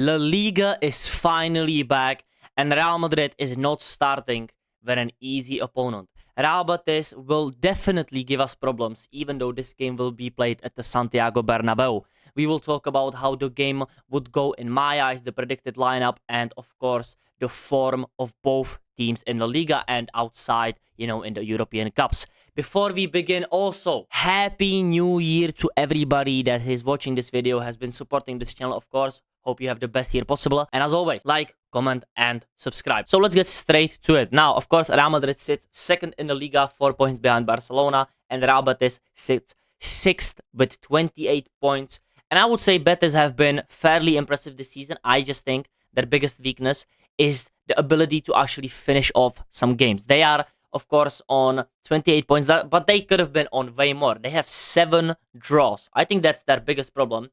La Liga is finally back, and Real Madrid is not starting with an easy opponent. Real Betis will definitely give us problems, even though this game will be played at the Santiago Bernabeu. We will talk about how the game would go in my eyes, the predicted lineup, and of course, the form of both teams in La Liga and outside, in the European Cups. Before we begin, also, Happy New Year to everybody that is watching this video, has been supporting this channel, of course. Hope you have the best year possible. And as always, like, comment, and subscribe. So let's get straight to it. Now, of course, Real Madrid sits second in the Liga, 4 points behind Barcelona. And Real Betis sits sixth with 28 points. And I would say Betis have been fairly impressive this season. I just think their biggest weakness is the ability to actually finish off some games. They are, of course, on 28 points, but they could have been on way more. They have 7 draws. I think that's their biggest problem.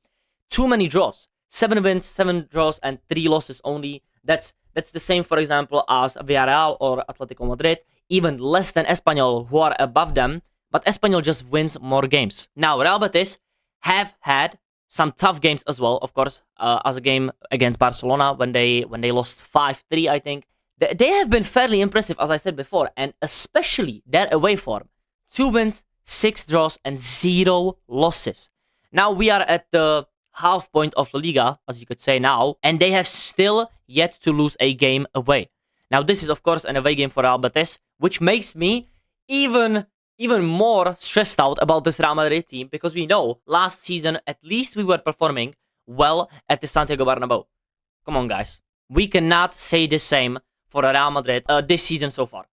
Too many draws. 7 wins, 7 draws, and 3 losses only. That's the same, for example, as Villarreal or Atletico Madrid. Even less than Espanyol, who are above them. But Espanyol just wins more games. Now, Real Betis have had some tough games as well, of course, as a game against Barcelona when they lost 5-3, I think. They have been fairly impressive, as I said before, and especially their away form. 2 wins, 6 draws, and 0 losses. Now we are at the half point of La Liga, as you could say now, and they have still yet to lose a game away. Now this is, of course, an away game for Real Betis, which makes me even more stressed out about this Real Madrid team, because we know last season at least we were performing well at the Santiago Bernabeu. Come on, guys. We cannot say the same for Real Madrid this season so far.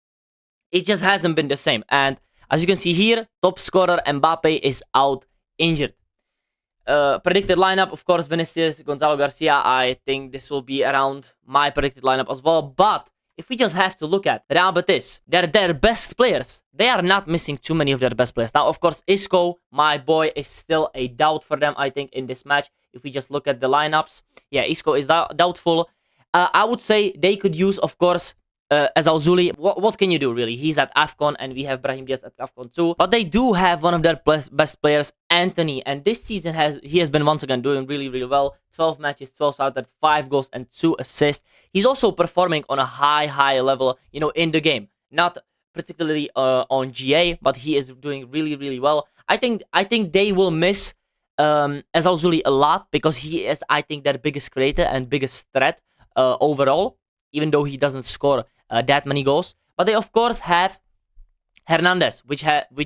It just hasn't been the same. And as you can see here, top scorer Mbappe is out injured. Predicted lineup, of course, Vinicius, Gonzalo Garcia. I think this will be around my predicted lineup as well. But if we just have to look at Real Betis, they're their best players. They are not missing too many of their best players. Now, of course, ISKO, my boy, is still a doubt for them, I think, in this match. If we just look at the lineups, yeah, ISKO is doubtful. I would say they could use, of course, Azalzuli. What can you do, really? He's at AFCON, and we have Brahim Diaz at AFCON too. But they do have one of their best players, Antony. And this season, he has been once again doing really, really well. 12 matches, 12 started, 5 goals, and 2 assists. He's also performing on a high level, in the game. Not particularly on GA, but he is doing really, really well. I think they will miss Azalzuli a lot, because he is, I think, their biggest creator and biggest threat overall, even though he doesn't score that many goals. But they, of course, have Hernandez, which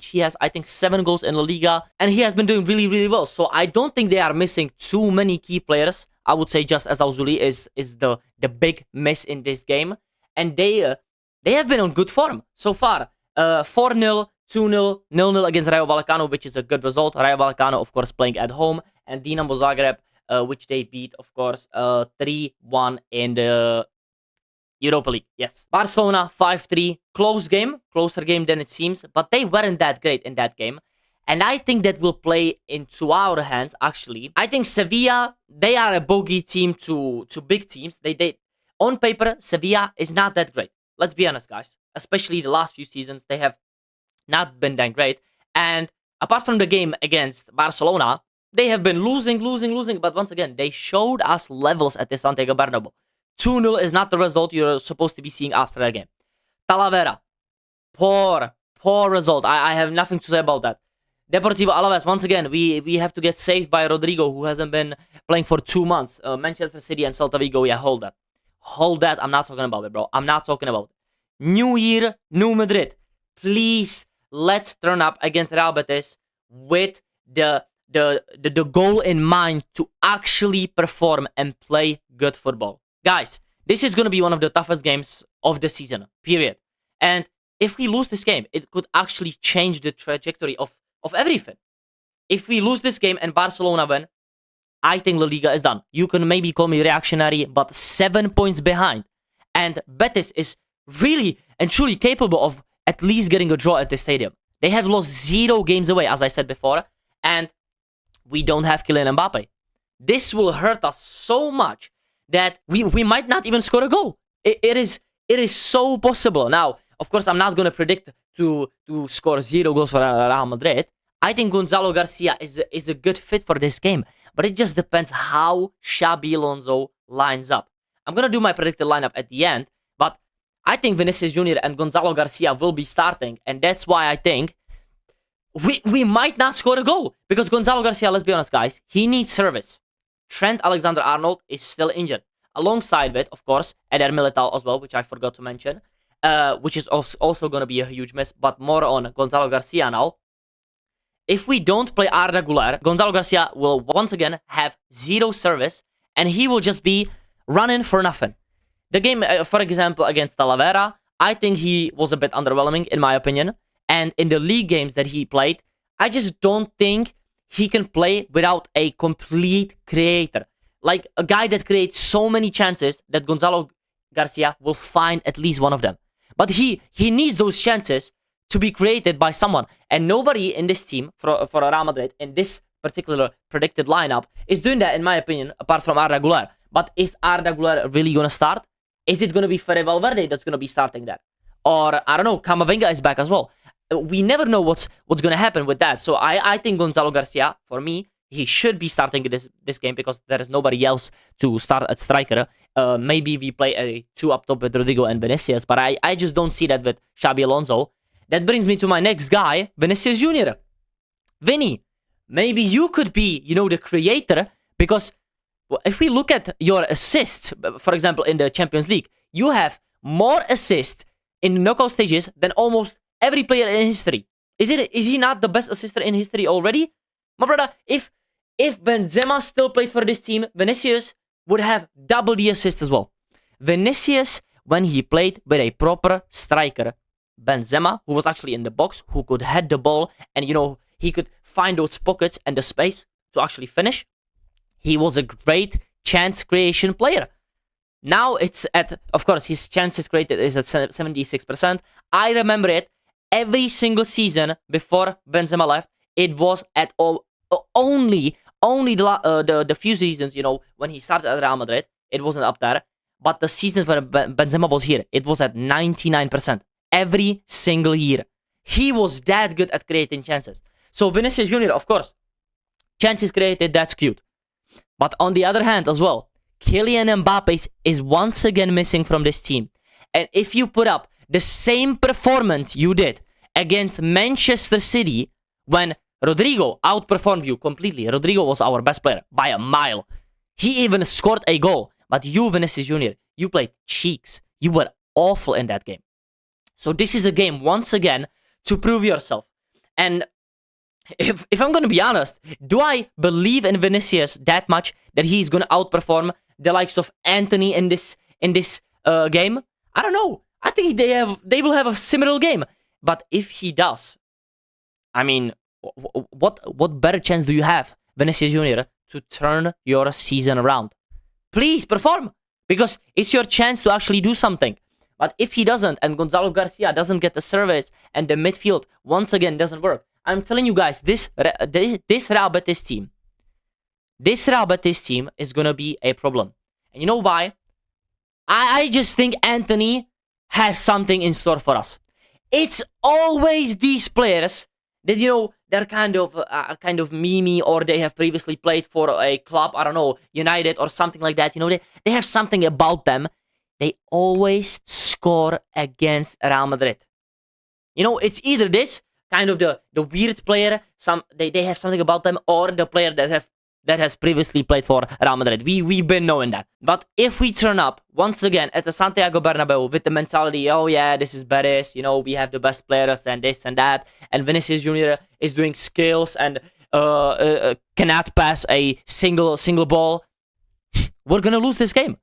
he has, I think, 7 goals in La Liga, and he has been doing really, really well. So I don't think they are missing too many key players. I would say just Azalzuli is the big miss in this game, and they have been on good form so far. 4-0, 2-0, 0-0 against Rayo Vallecano, which is a good result. Rayo Vallecano, of course, playing at home, and Dinamo Zagreb, which they beat, of course, 3-1 in the Europa League. Yes. Barcelona 5-3. Close game. Closer game than it seems. But they weren't that great in that game. And I think that will play into our hands, actually. I think Sevilla, they are a bogey team to big teams. They on paper, Sevilla is not that great. Let's be honest, guys. Especially the last few seasons, they have not been that great. And apart from the game against Barcelona, they have been losing. But once again, they showed us levels at the Santiago Bernabeu. 2-0 is not the result you're supposed to be seeing after that game. Talavera. Poor result. I have nothing to say about that. Deportivo Alaves, once again, we have to get saved by Rodrigo, who hasn't been playing for 2 months. Manchester City and Celta Vigo, yeah, hold that. Hold that. I'm not talking about it, bro. I'm not talking about it. New year, new Madrid. Please, let's turn up against Real Betis with the goal in mind to actually perform and play good football. Guys, this is going to be one of the toughest games of the season, period. And if we lose this game, it could actually change the trajectory of everything. If we lose this game and Barcelona win, I think La Liga is done. You can maybe call me reactionary, but 7 points behind. And Betis is really and truly capable of at least getting a draw at the stadium. They have lost 0 games away, as I said before, and we don't have Kylian Mbappe. This will hurt us so much that we might not even score a goal. It is so possible. Now, of course, I'm not going to predict to score 0 goals for Real Madrid. I think Gonzalo Garcia is a good fit for this game. but it just depends how Xabi Alonso lines up. I'm going to do my predicted lineup at the end, but I think Vinicius Jr. and Gonzalo Garcia will be starting, and that's why I think we might not score a goal. Because Gonzalo Garcia, let's be honest, guys, he needs service. Trent Alexander-Arnold is still injured. Alongside with, of course, eder Militao as well, which I forgot to mention, which is also going to be a huge miss, but more on Gonzalo Garcia now. If we don't play Arda Güler, Gonzalo Garcia will once again have zero service, and he will just be running for nothing. The game, for example, against Talavera, I think he was a bit underwhelming, in my opinion. And in the league games that he played, I just don't think he can play without a complete creator. Like a guy that creates so many chances that Gonzalo Garcia will find at least one of them. But he needs those chances to be created by someone. And nobody in this team, for Real Madrid, in this particular predicted lineup, is doing that, in my opinion, apart from Arda Güler. But is Arda Güler really going to start? Is it going to be Fede Valverde that's going to be starting that? Or, I don't know, Camavinga is back as well. We never know what's going to happen with that. So I think Gonzalo Garcia, for me, he should be starting this game because there is nobody else to start at striker. Maybe we play a 2 up top with Rodrigo and Vinicius, but I just don't see that with Xabi Alonso. That brings me to my next guy, Vinicius Jr. Vinny, maybe you could be, the creator, because if we look at your assists, for example, in the Champions League, you have more assists in the knockout stages than almost every player in history. Is he not the best assister in history already? My brother, if Benzema still played for this team, Vinicius would have double the assists as well. Vinicius, when he played with a proper striker, Benzema, who was actually in the box, who could head the ball, and he could find those pockets and the space to actually finish. He was a great chance creation player. Now it's at, of course, his chances created is at 76%. I remember it every single season before Benzema left. It was at only the few seasons, when he started at Real Madrid, it wasn't up there. But the seasons when Benzema was here, it was at 99%. Every single year. He was that good at creating chances. So Vinicius Jr., of course, chances created, that's cute. But on the other hand as well, Kylian Mbappe is once again missing from this team. And if you put up the same performance you did against Manchester City when Rodrigo outperformed you completely. Rodrigo was our best player by a mile. He even scored a goal. But you, Vinicius Jr., you played cheeks. You were awful in that game. So this is a game, once again, to prove yourself. And if I'm going to be honest, do I believe in Vinicius that much that he's going to outperform the likes of Antony in this game? I don't know. I think they will have a similar game. But if he does, I mean, what better chance do you have, Vinicius Jr., to turn your season around? Please perform, because it's your chance to actually do something. But if he doesn't, and Gonzalo Garcia doesn't get the service, and the midfield once again doesn't work, I'm telling you guys, this Real Betis team is gonna be a problem. And you know why? I just think Antony has something in store for us. It's always these players that, they're kind of memey, or they have previously played for a club, I don't know, United or something like that. They have something about them. They always score against Real Madrid. It's either this kind of the weird player, they have something about them, or the player that has previously played for Real Madrid. We've been knowing that. But if we turn up once again at the Santiago Bernabeu with the mentality, oh yeah, this is Betis, we have the best players and this and that, and Vinicius Jr. is doing skills and cannot pass a single ball, we're gonna lose this game.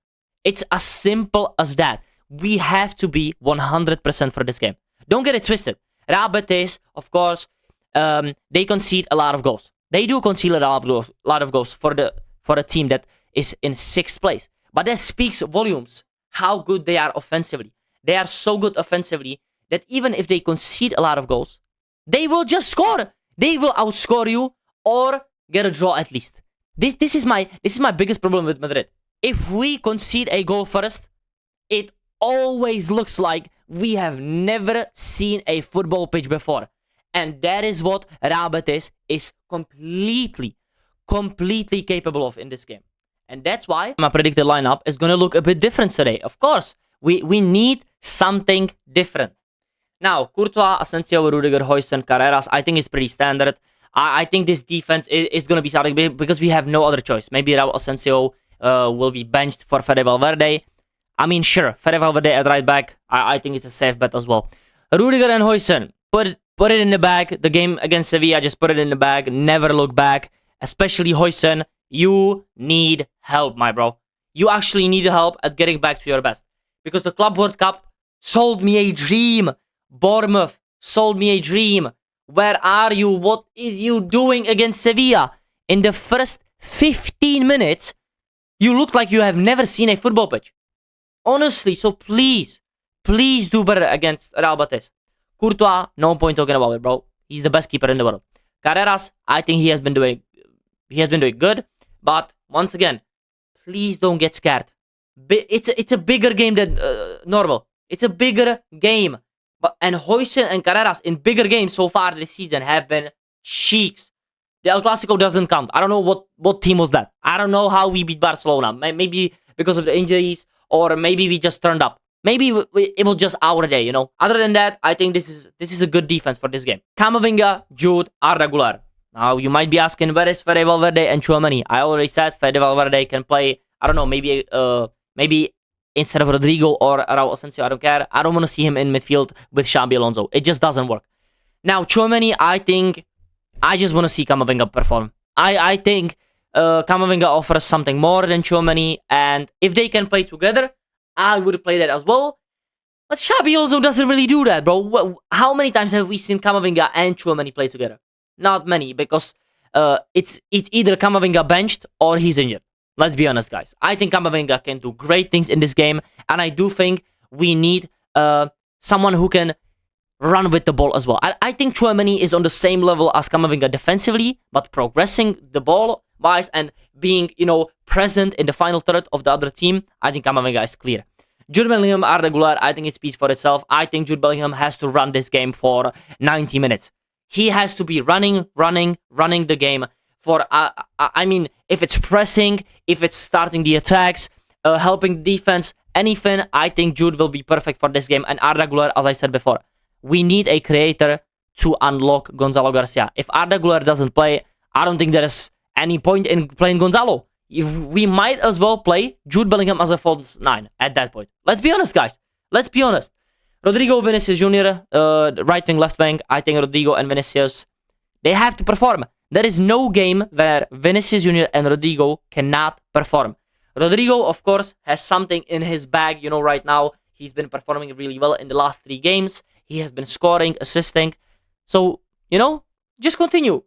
It's as simple as that. We have to be 100% for this game. Don't get it twisted. Real Betis, of course, they concede a lot of goals. They do concede a lot of goals for a team that is in 6th place. But that speaks volumes how good they are offensively. They are so good offensively that even if they concede a lot of goals, they will just score. They will outscore you or get a draw at least. This is my biggest problem with Madrid. If we concede a goal first, it always looks like we have never seen a football pitch before. And that is what Real Betis is completely completely capable of in this game. And that's why my predicted lineup is going to look a bit different today. Of course, we need something different. Now, Courtois, Asensio, Rudiger, Huijsen, Carreras, I think it's pretty standard. I think this defense is going to be starting because we have no other choice. Maybe Raul Asensio will be benched for Fede Valverde. I mean, sure, Fede Valverde at right back, I think it's a safe bet as well. Rudiger and Huijsen, put it in the bag. The game against Sevilla, just put it in the bag. Never look back. Especially Huijsen, you need help, my bro. You actually need help at getting back to your best. Because the Club World Cup sold me a dream. Bournemouth sold me a dream. Where are you? What is you doing against Sevilla? In the first 15 minutes, you look like you have never seen a football pitch. Honestly, so please do better against Real Betis. Courtois, no point talking about it, bro. He's the best keeper in the world. Carreras, I think he has been doing good. But once again, please don't get scared. It's a bigger game than normal. It's a bigger game. And Huijsen and Carreras in bigger games so far this season have been cheeks. The El Clasico doesn't count. I don't know what team was that. I don't know how we beat Barcelona. Maybe because of the injuries, or maybe we just turned up. Maybe it was just our day, you know. Other than that, I think this is a good defense for this game. Camavinga, Jude, Arda Güler. Now, you might be asking, where is Fede Valverde and Tchouameni? I already said Fede Valverde can play, I don't know, maybe instead of Rodrigo or Raul Asensio, I don't care. I don't want to see him in midfield with Xabi Alonso. It just doesn't work. Now, Tchouameni, I just want to see Camavinga perform. I think Camavinga offers something more than Tchouameni, and if they can play together, I would play that as well. But Xabi Alonso doesn't really do that, bro. How many times have we seen Camavinga and Tchouameni play together? Not many, because it's either Camavinga benched or he's injured. Let's be honest, guys. I think Camavinga can do great things in this game, and I do think we need someone who can run with the ball as well. I think Tchouameni is on the same level as Camavinga defensively, but progressing the ball-wise and being, present in the final third of the other team, I think Camavinga is clear. Jude Bellingham, Arda Güler, I think it speaks for itself. I think Jude Bellingham has to run this game for 90 minutes. He has to be running the game for, I mean, if it's pressing, if it's starting the attacks, helping defense, anything, I think Jude will be perfect for this game. And Arda Güler, as I said before, we need a creator to unlock Gonzalo Garcia. If Arda Güler doesn't play, I don't think there is any point in playing Gonzalo. We might as well play Jude Bellingham as a false 9 at that point. Let's be honest, guys. Let's be honest. Rodrigo, Vinicius Jr., right wing, left wing. I think Rodrigo and Vinicius, they have to perform. There is no game where Vinicius Jr. and Rodrigo cannot perform. Rodrigo, of course, has something in his bag, right now. He's been performing really well in the last 3 games. He has been scoring, assisting. So, just continue.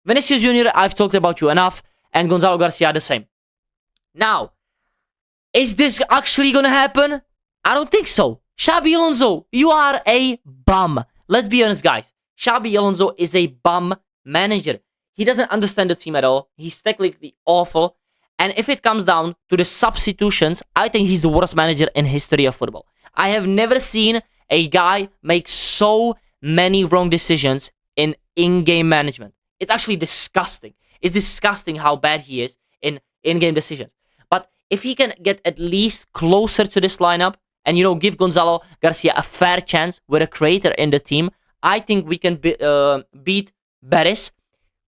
Vinicius Jr., I've talked about you enough. And Gonzalo Garcia, the same. Now, is this actually going to happen? I don't think so. Xabi Alonso, you are a bum. Let's be honest, guys. Xabi Alonso is a bum manager. He doesn't understand the team at all. He's technically awful. And if it comes down to the substitutions, I think he's the worst manager in history of football. I have never seen a guy make so many wrong decisions in in-game management. It's actually disgusting. It's disgusting how bad he is in in-game decisions. But if he can get at least closer to this lineup and, give Gonzalo Garcia a fair chance with a creator in the team, I think we can beat Betis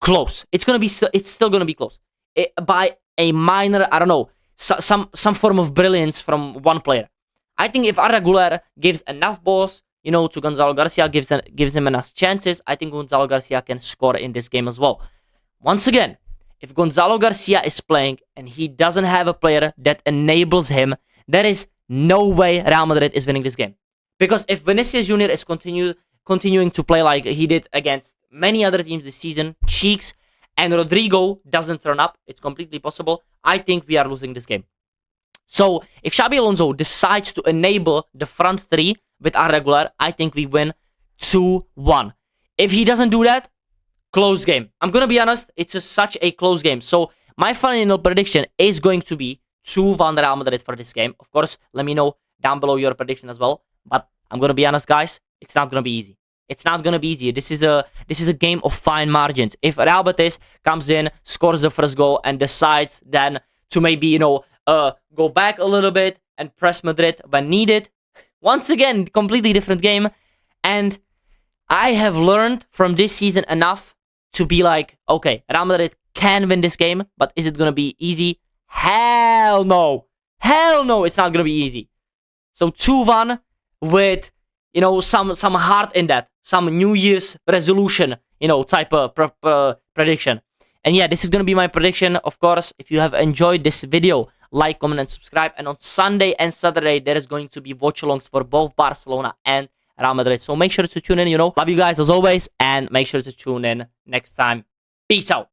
close. It's still going to be close. By a minor, I don't know, some form of brilliance from one player. I think if Arda Güler gives enough balls, to Gonzalo Garcia, gives him enough chances, I think Gonzalo Garcia can score in this game as well. Once again, if Gonzalo Garcia is playing and he doesn't have a player that enables him, there is no way Real Madrid is winning this game. Because if Vinicius Jr. is continuing to play like he did against many other teams this season, cheeks, and Rodrigo doesn't turn up, it's completely possible, I think we are losing this game. So, if Xabi Alonso decides to enable the front 3 with Arda Güler, I think we win 2-1. If he doesn't do that, close game. I'm going to be honest, it's such a close game. So, my final prediction is going to be 2-1 Real Madrid for this game. Of course, let me know down below your prediction as well. But I'm going to be honest, guys, it's not going to be easy. It's not gonna be easy. This is a game of fine margins. If Real Betis comes in, scores the first goal, and decides then to maybe, go back a little bit and press Madrid when needed, once again, completely different game. And I have learned from this season enough to be like, okay, Real Madrid can win this game, but is it gonna be easy? Hell no. Hell no, it's not gonna be easy. So 2-1 with, some heart in that. Some New Year's resolution, type of prediction. And yeah, this is gonna be my prediction. Of course, if you have enjoyed this video, like, comment, and subscribe. And on Sunday and Saturday, there is going to be watch-alongs for both Barcelona and Real Madrid. So make sure to tune in, Love you guys as always, and make sure to tune in next time. Peace out.